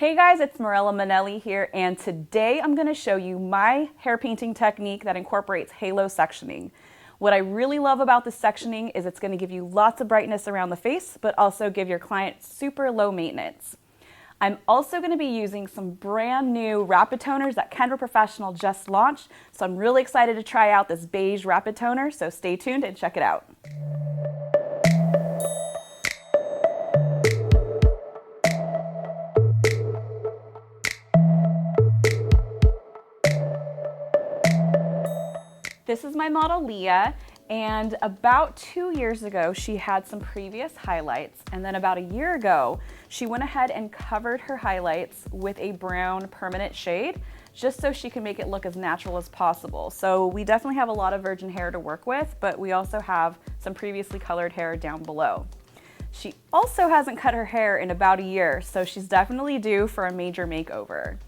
Hey guys, it's Mirella Manelli here, and today I'm going to show you my hair painting technique that incorporates halo sectioning. What I really love about this sectioning is it's going to give you lots of brightness around the face, but also give your client super low maintenance. I'm also going to be using some brand new rapid toners that Kenra Professional just launched, so I'm really excited to try out this Beige Rapid Toner, so stay tuned and check it out. This is my model Leah, and about 2 years ago she had some previous highlights, and then about a year ago she went ahead and covered her highlights with a brown permanent shade just so she can make it look as natural as possible. So we definitely have a lot of virgin hair to work with, but we also have some previously colored hair down below. She also hasn't cut her hair in about a year, so she's definitely due for a major makeover.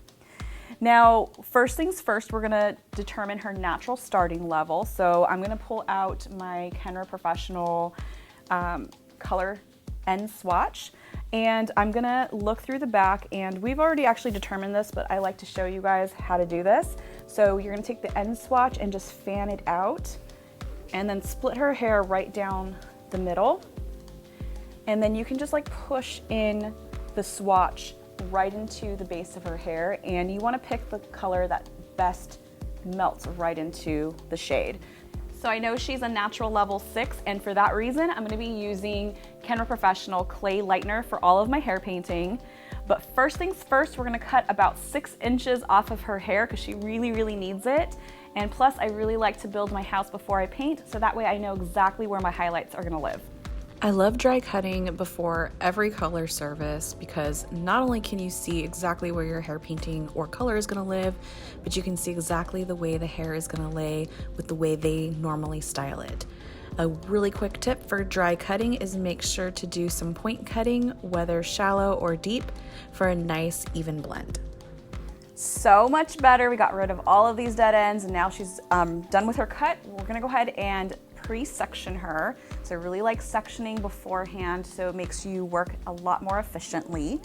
Now, first things first, we're gonna determine her natural starting level. So I'm gonna pull out my Kenra Professional color end swatch, and I'm gonna look through the back, and we've already actually determined this, but I like to show you guys how to do this. So you're gonna take the end swatch and just fan it out, and then split her hair right down the middle. And then you can just like push in the swatch right into the base of her hair, and you want to pick the color that best melts right into the shade. So I know she's a natural level 6, and for that reason I'm going to be using Kenra Professional Clay Lightener for all of my hair painting. But first things first, we're going to cut about 6 inches off of her hair because she really needs it. And plus I really like to build my house before I paint, so that way I know exactly where my highlights are going to live. I love dry cutting before every color service because not only can you see exactly where your hair painting or color is going to live, but you can see exactly the way the hair is going to lay with the way they normally style it. A really quick tip for dry cutting is make sure to do some point cutting, whether shallow or deep, for a nice even blend. So much better. We got rid of all of these dead ends, and now she's done with her cut. We're going to go ahead and pre-section her. So I really like sectioning beforehand, so it makes you work a lot more efficiently.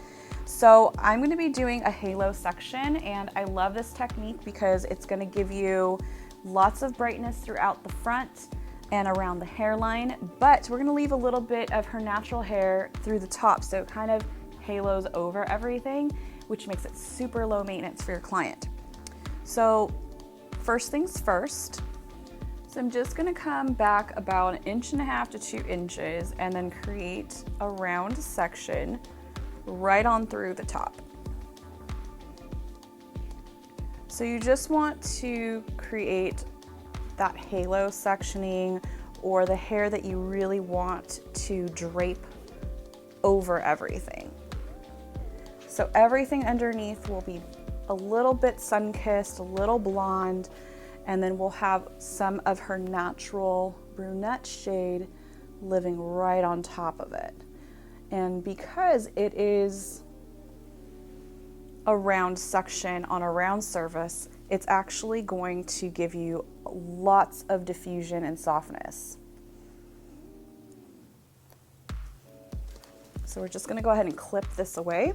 So I'm going to be doing a halo section, and I love this technique because it's going to give you lots of brightness throughout the front and around the hairline, but we're going to leave a little bit of her natural hair through the top, so it kind of halos over everything, which makes it super low maintenance for your client. So first things first, so I'm just gonna come back about 1.5 to 2 inches and then create a round section right on through the top. So you just want to create that halo sectioning, or the hair that you really want to drape over everything. So everything underneath will be a little bit sun-kissed, a little blonde, and then we'll have some of her natural brunette shade living right on top of it. And because it is a round section on a round surface, it's actually going to give you lots of diffusion and softness. So we're just going to go ahead and clip this away.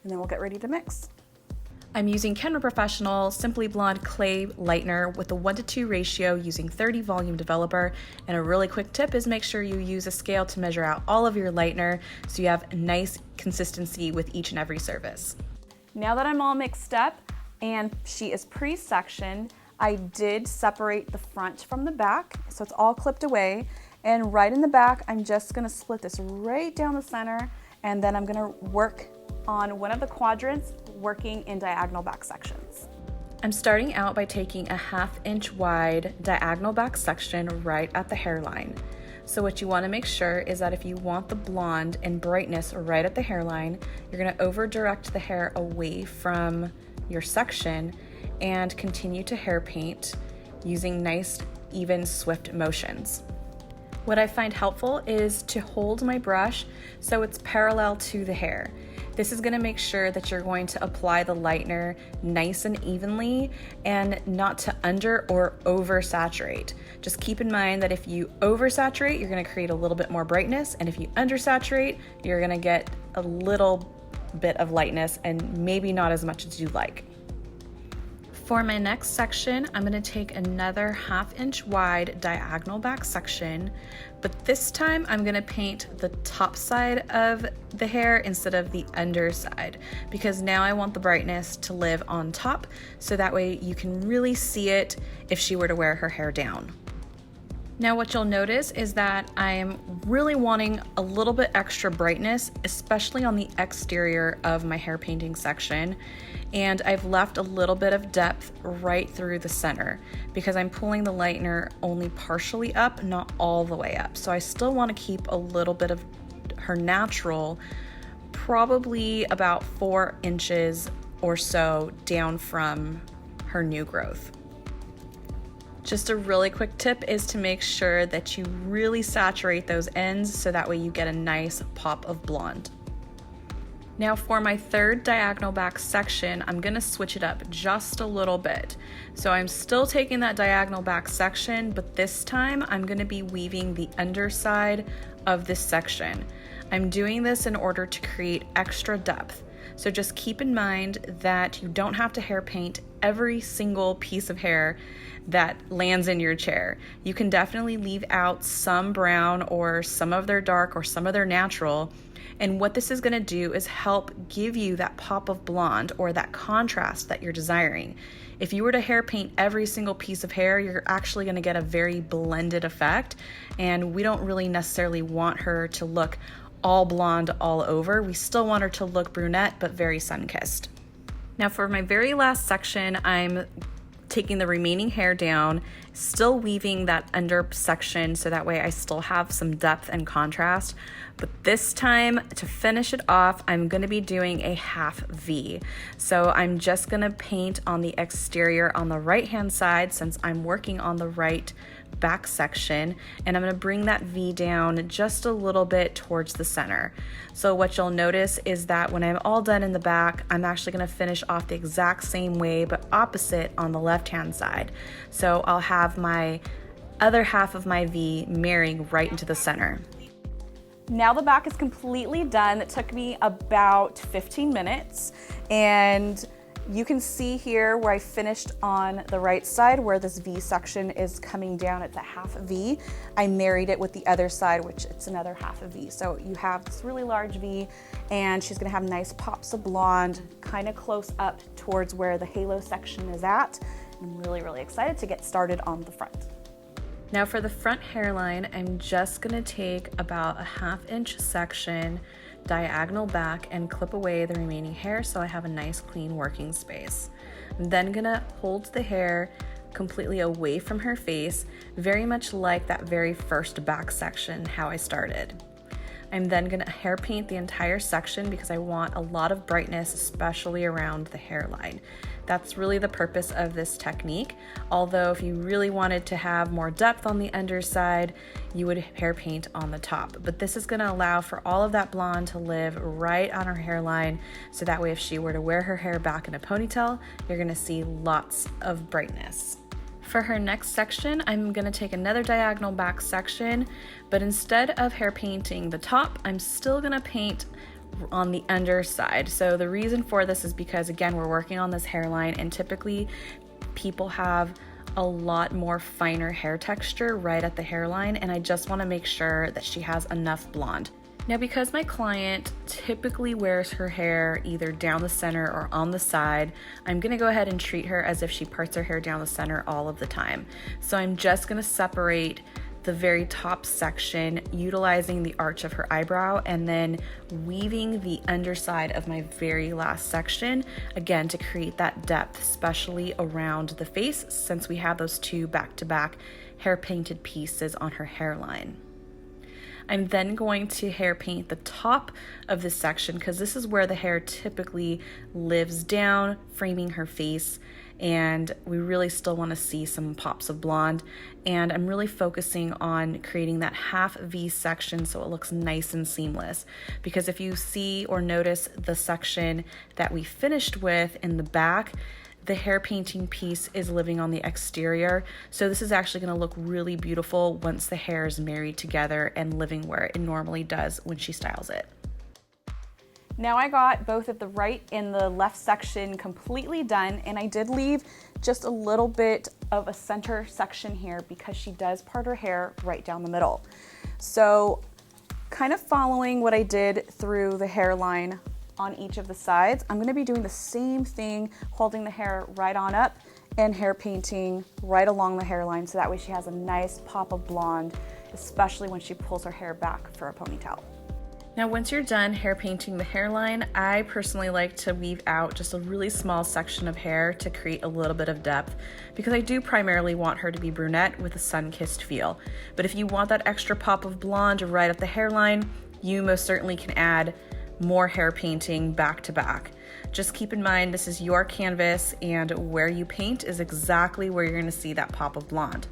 And then we'll get ready to mix. I'm using Kenra Professional Simply Blonde Clay Lightener with a 1:2 ratio using 30 volume developer. And a really quick tip is make sure you use a scale to measure out all of your lightener so you have nice consistency with each and every service. Now that I'm all mixed up and she is pre-sectioned, I did separate the front from the back, so it's all clipped away. And right in the back, I'm just gonna split this right down the center, and then I'm gonna work on one of the quadrants, working in diagonal back sections. I'm starting out by taking a 1/2 inch wide diagonal back section right at the hairline. So what you want to make sure is that if you want the blonde and brightness right at the hairline, you're going to over direct the hair away from your section and continue to hair paint using nice, even, swift motions. What I find helpful is to hold my brush so it's parallel to the hair. This is gonna make sure that you're going to apply the lightener nice and evenly and not to under or oversaturate. Just keep in mind that if you oversaturate, you're gonna create a little bit more brightness, and if you undersaturate, you're gonna get a little bit of lightness and maybe not as much as you'd like. For my next section, I'm gonna take another 1/2 inch wide diagonal back section, but this time I'm gonna paint the top side of the hair instead of the underside, because now I want the brightness to live on top, so that way you can really see it if she were to wear her hair down. Now what you'll notice is that I'm really wanting a little bit extra brightness, especially on the exterior of my hair painting section. And I've left a little bit of depth right through the center because I'm pulling the lightener only partially up, not all the way up. So I still want to keep a little bit of her natural, probably about 4 inches or so down from her new growth. Just a really quick tip is to make sure that you really saturate those ends so that way you get a nice pop of blonde. Now for my third diagonal back section, I'm gonna switch it up just a little bit. So I'm still taking that diagonal back section, but this time I'm gonna be weaving the underside of this section. I'm doing this in order to create extra depth. So just keep in mind that you don't have to hair paint every single piece of hair that lands in your chair. You can definitely leave out some brown or some of their dark or some of their natural. And what this is gonna do is help give you that pop of blonde or that contrast that you're desiring. If you were to hair paint every single piece of hair, you're actually gonna get a very blended effect. And we don't really necessarily want her to look all blonde all over. We still want her to look brunette, but very sun-kissed. Now for my very last section, I'm taking the remaining hair down, still weaving that under section so that way I still have some depth and contrast. But this time, to finish it off, I'm gonna be doing a 1/2 V. So I'm just gonna paint on the exterior on the right-hand side since I'm working on the right back section, and I'm gonna bring that V down just a little bit towards the center. So what you'll notice is that when I'm all done in the back, I'm actually gonna finish off the exact same way, but opposite on the left-hand side. So I'll have my other half of my V marrying right into the center. Now the back is completely done. It took me about 15 minutes, and you can see here where I finished on the right side where this V section is coming down. It's a 1/2 V. I married it with the other side, which it's another 1/2 V. So you have this really large V, and she's gonna have nice pops of blonde, kind of close up towards where the halo section is at. I'm really, really excited to get started on the front. Now for the front hairline, I'm just gonna take about a 1/2 inch section diagonal back and clip away the remaining hair so I have a nice clean working space. I'm then gonna hold the hair completely away from her face, very much like that very first back section, how I started. I'm then gonna hair paint the entire section because I want a lot of brightness, especially around the hairline. That's really the purpose of this technique. Although if you really wanted to have more depth on the underside, you would hair paint on the top. But this is gonna allow for all of that blonde to live right on her hairline. So that way if she were to wear her hair back in a ponytail, you're gonna see lots of brightness. For her next section, I'm gonna take another diagonal back section, but instead of hair painting the top, I'm still gonna paint on the underside. So the reason for this is because, again, we're working on this hairline, and typically people have a lot more finer hair texture right at the hairline, and I just wanna make sure that she has enough blonde. Now, because my client typically wears her hair either down the center or on the side, I'm gonna go ahead and treat her as if she parts her hair down the center all of the time. So I'm just gonna separate the very top section utilizing the arch of her eyebrow and then weaving the underside of my very last section, again, to create that depth, especially around the face since we have those two back-to-back hair painted pieces on her hairline. I'm then going to hair paint the top of this section because this is where the hair typically lives down, framing her face. and we really still want to see some pops of blonde. And I'm really focusing on creating that half V section so it looks nice and seamless. Because if you see or notice the section that we finished with in the back, the hair painting piece is living on the exterior. So this is actually going to look really beautiful once the hair is married together and living where it normally does when she styles it. Now I got both of the right and the left section completely done, and I did leave just a little bit of a center section here because she does part her hair right down the middle. So kind of following what I did through the hairline on each of the sides, I'm going to be doing the same thing, holding the hair right on up and hair painting right along the hairline, so that way she has a nice pop of blonde, especially when she pulls her hair back for a ponytail. Now once you're done hair painting the hairline, I personally like to weave out just a really small section of hair to create a little bit of depth, because I do primarily want her to be brunette with a sun-kissed feel. But if you want that extra pop of blonde right at the hairline, you most certainly can add more hair painting back to back. Just keep in mind this is your canvas, and where you paint is exactly where you're going to see that pop of blonde.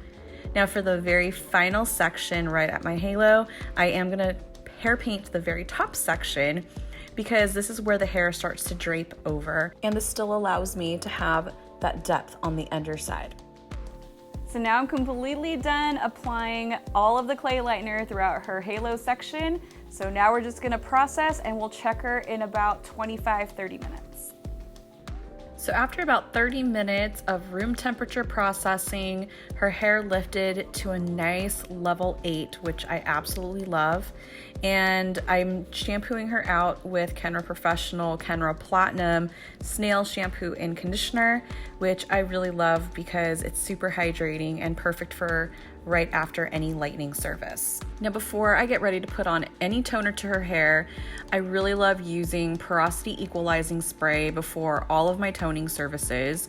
Now for the very final section right at my halo, I am going to hair paint the very top section because this is where the hair starts to drape over, and this still allows me to have that depth on the underside. So now I'm completely done applying all of the clay lightener throughout her halo section. So now we're just gonna process, and we'll check her in about 25-30 minutes. So after about 30 minutes of room temperature processing, her hair lifted to a nice level 8, which I absolutely love. And I'm shampooing her out with Kenra Professional, Kenra Platinum Snail Shampoo and Conditioner, which I really love because it's super hydrating and perfect for right after any lightening service. Now before I get ready to put on any toner to her hair, I really love using porosity equalizing spray before all of my toning services.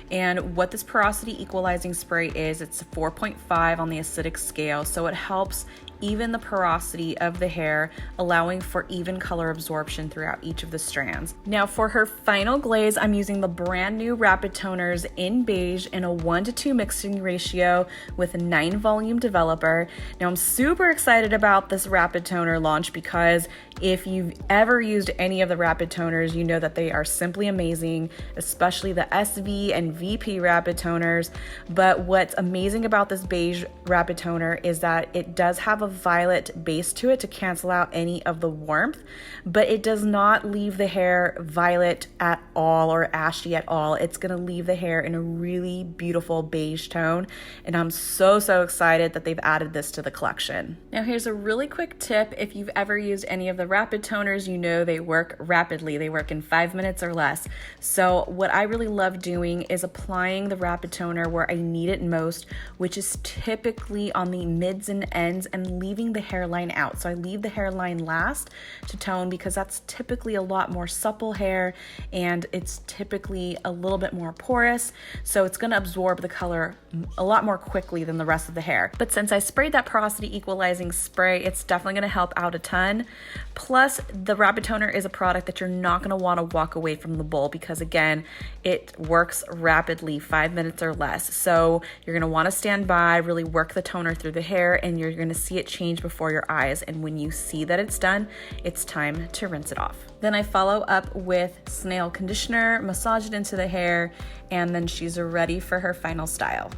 And what this porosity equalizing spray is, it's a 4.5 on the acidic scale, so it helps even the porosity of the hair, allowing for even color absorption throughout each of the strands. Now for her final glaze, I'm using the brand new Rapid Toners in beige in a 1:2 mixing ratio with a 9 volume developer. Now I'm super excited about this Rapid Toner launch because if you've ever used any of the Rapid Toners, you know that they are simply amazing, especially the SV and VP Rapid Toners. But what's amazing about this Beige Rapid Toner is that it does have a violet base to it to cancel out any of the warmth, but it does not leave the hair violet at all or ashy at all. It's gonna leave the hair in a really beautiful beige tone, and I'm so excited that they've added this to the collection. Now here's a really quick tip. If you've ever used any of the Rapid Toners, you know they work rapidly. They work in 5 minutes or less. So what I really love doing is applying the Rapid Toner where I need it most, which is typically on the mids and ends, and leaving the hairline out. So I leave the hairline last to tone because that's typically a lot more supple hair and it's typically a little bit more porous. So it's going to absorb the color a lot more quickly than the rest of the hair. But since I sprayed that porosity equalizing spray, it's definitely going to help out a ton. Plus, the Rapid Toner is a product that you're not going to want to walk away from the bowl because, again, it works rapidly, 5 minutes or less. So you're going to want to stand by, really work the toner through the hair, and you're going to see it change before your eyes. And when you see that it's done, it's time to rinse it off. Then I follow up with Snail Conditioner, massage it into the hair, and then she's ready for her final style.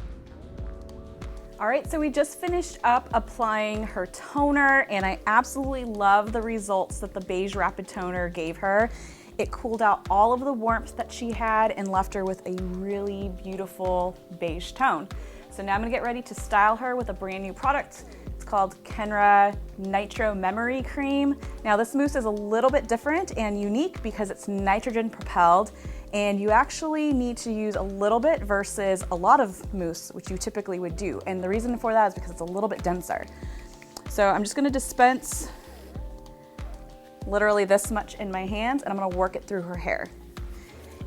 All right, so we just finished up applying her toner, and I absolutely love the results that the Beige Rapid Toner gave her. It cooled out all of the warmth that she had and left her with a really beautiful beige tone. So now I'm gonna get ready to style her with a brand new product. It's called Kenra Nitro Memory Cream. Now this mousse is a little bit different and unique because it's nitrogen propelled, and you actually need to use a little bit versus a lot of mousse, which you typically would do. And the reason for that is because it's a little bit denser. So I'm just gonna dispense literally this much in my hands, and I'm gonna work it through her hair.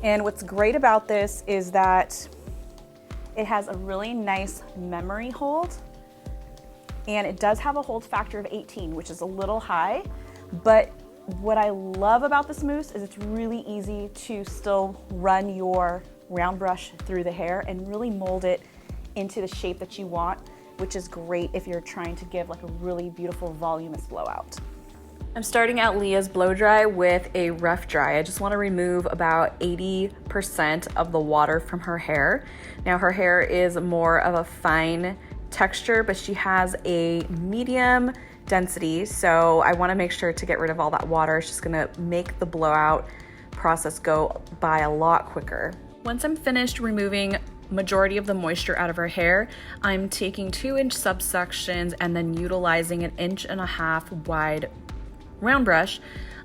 And what's great about this is that it has a really nice memory hold, and it does have a hold factor of 18, which is a little high, but what I love about this mousse is it's really easy to still run your round brush through the hair and really mold it into the shape that you want, which is great if you're trying to give like a really beautiful voluminous blowout. I'm starting out Leah's blow dry with a rough dry. I just want to remove about 80% of the water from her hair. Now her hair is more of a fine texture, but she has a medium density, so I want to make sure to get rid of all that water. It's just going to make the blowout process go by a lot quicker. Once I'm finished removing majority of the moisture out of her hair, I'm taking 2-inch subsections and then utilizing an 1.5-inch wide round brush.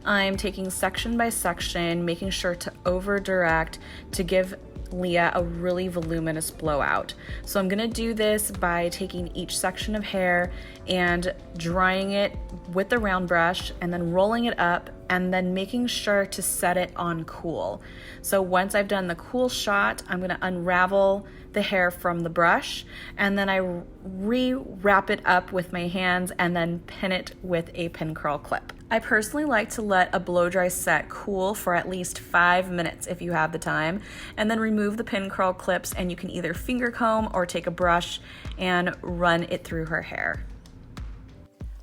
I'm taking section by section, making sure to over direct to give Leah a really voluminous blowout. So I'm gonna do this by taking each section of hair and drying it with the round brush and then rolling it up and then making sure to set it on cool. So once I've done the cool shot, I'm gonna unravel the hair from the brush and then I re-wrap it up with my hands and then pin it with a pin curl clip. I personally like to let a blow dry set cool for at least 5 minutes if you have the time, and then remove the pin curl clips, and you can either finger comb or take a brush and run it through her hair.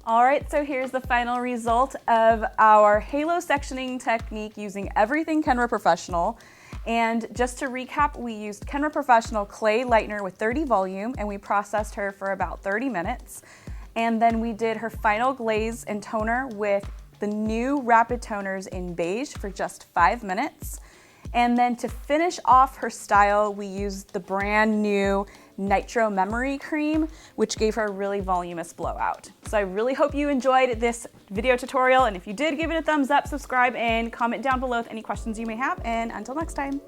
All right, so here's the final result of our halo sectioning technique using everything Kenra Professional. And just to recap, we used Kenra Professional Clay Lightener with 30 volume, and we processed her for about 30 minutes. And then we did her final glaze and toner with the new Rapid Toners in Beige for just 5 minutes. And then to finish off her style, we used the brand new Nitro Memory Cream, which gave her a really voluminous blowout. So I really hope you enjoyed this video tutorial. And if you did, give it a thumbs up, subscribe, and comment down below with any questions you may have. And until next time.